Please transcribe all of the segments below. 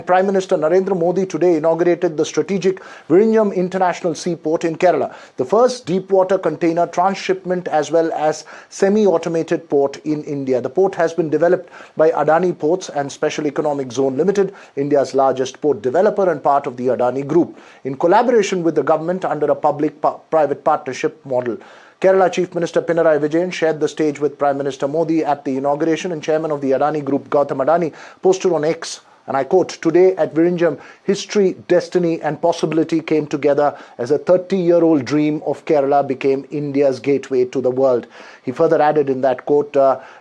Prime Minister Narendra Modi today inaugurated the strategic Vizhinjam International Seaport in Kerala, the first deep-water container transshipment as well as semi-automated port in India. The port has been developed by Adani Ports and Special Economic Zone Limited, India's largest port developer and part of the Adani Group, in collaboration with the government under a public-private partnership model. Kerala Chief Minister Pinarayi Vijayan shared the stage with Prime Minister Modi at the inauguration, and Chairman of the Adani Group, Gautam Adani, posted on X, and I quote, "Today at Vizhinjam, history, destiny and possibility came together as a 30-year-old dream of Kerala became India's gateway to the world." He further added in that quote,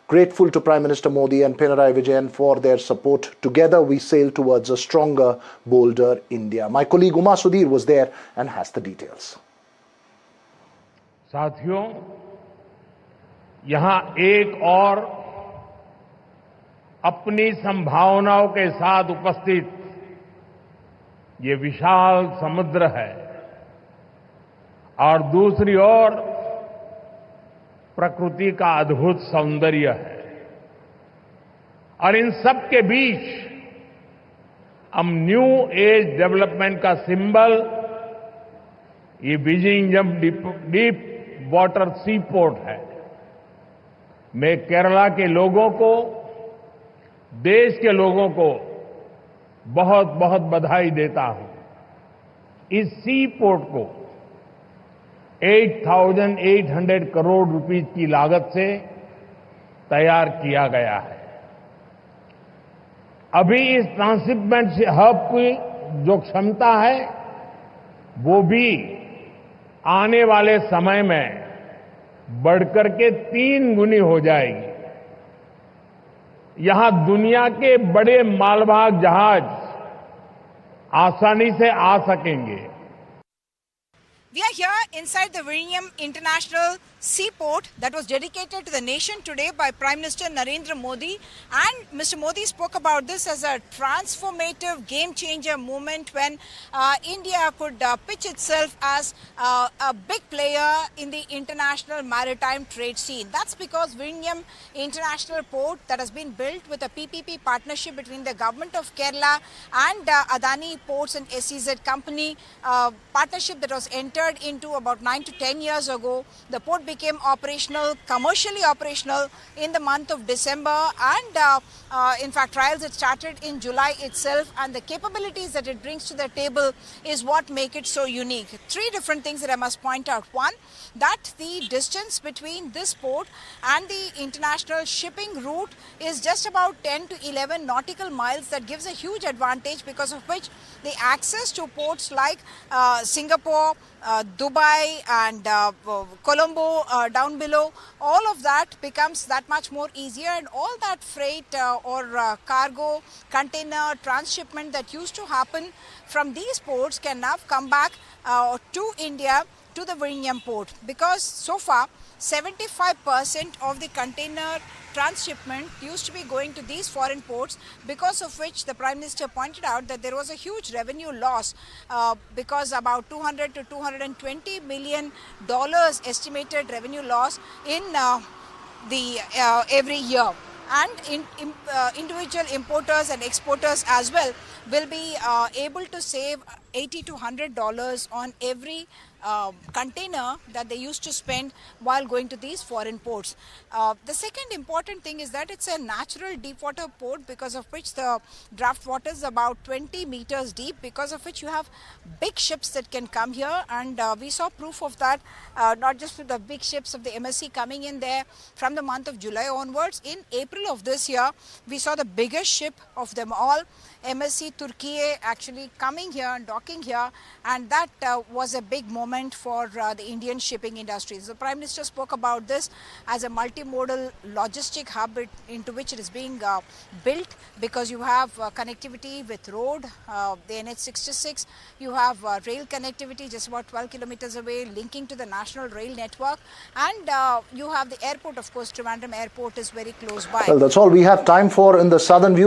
"Grateful to Prime Minister Modi and Pinarayi Vijayan for their support. Together we sail towards a stronger, bolder India." My colleague Uma Sudhir was there and has the details. साथियों, यहां एक और अपनी संभावनाओं के साथ उपस्थित ये विशाल समुद्र है और दूसरी ओर प्रकृति का अद्भुत सौंदर्य है, और इन सब के बीच हम न्यू एज डेवलपमेंट का सिंबल ये विजिंजम डीप वाटर सी पोर्ट है। मैं केरला के लोगों को, देश के लोगों को बहुत बहुत बधाई देता हूं। इस सी पोर्ट को 8,800 करोड़ रुपए की लागत से तैयार किया गया है। अभी इस ट्रांसशिपमेंट हब की जो क्षमता है वो भी आने वाले समय में बढ़कर के 3 गुनी हो जाएगी। यहां दुनिया के बड़े मालवाहक जहाज आसानी से आ सकेंगे। We are here inside the Vizhinjam International Seaport that was dedicated to the nation today by Prime Minister Narendra Modi, and Mr. Modi spoke about this as a transformative game-changer moment when India could pitch itself as a big player in the international maritime trade scene. That's because Vizhinjam International Port that has been built with a PPP partnership between the government of Kerala and Adani Ports and SEZ company, partnership that was entered into about 9 to 10 years ago. The port became operational, commercially operational in the month of December, and in fact trials had started in July itself, and the capabilities that it brings to the table is what make it so unique. 3 different things that I must point out. One, that the distance between this port and the international shipping route is just about 10 to 11 nautical miles. That gives a huge advantage, because of which the access to ports like Singapore, Dubai and Colombo down below, all of that becomes that much more easier, and all that freight or cargo, container transshipment that used to happen from these ports can now come back to India, to the Vizhinjam port, because so far 75% of the container transshipment used to be going to these foreign ports, because of which the Prime Minister pointed out that there was a huge revenue loss, because about $200 to $220 million estimated revenue loss in every year. And individual importers and exporters as well will be able to save $80 to $100 on every container that they used to spend while going to these foreign ports. The second important thing is that it's a natural deep water port, because of which the draft water is about 20 meters deep, because of which you have big ships that can come here, and we saw proof of that, not just with the big ships of the MSC coming in there from the month of July onwards. In April of this year, we saw the biggest ship of them all, MSC Turkiye, actually coming here and docking here, and that was a big moment for the Indian shipping industry. The Prime Minister spoke about this as a multimodal logistic hub into which it is being built, because you have connectivity with road, the NH66, you have rail connectivity just about 12 kilometers away, linking to the national rail network, and you have the airport, of course. Trivandrum Airport is very close by. Well, that's all we have time for in the Southern View.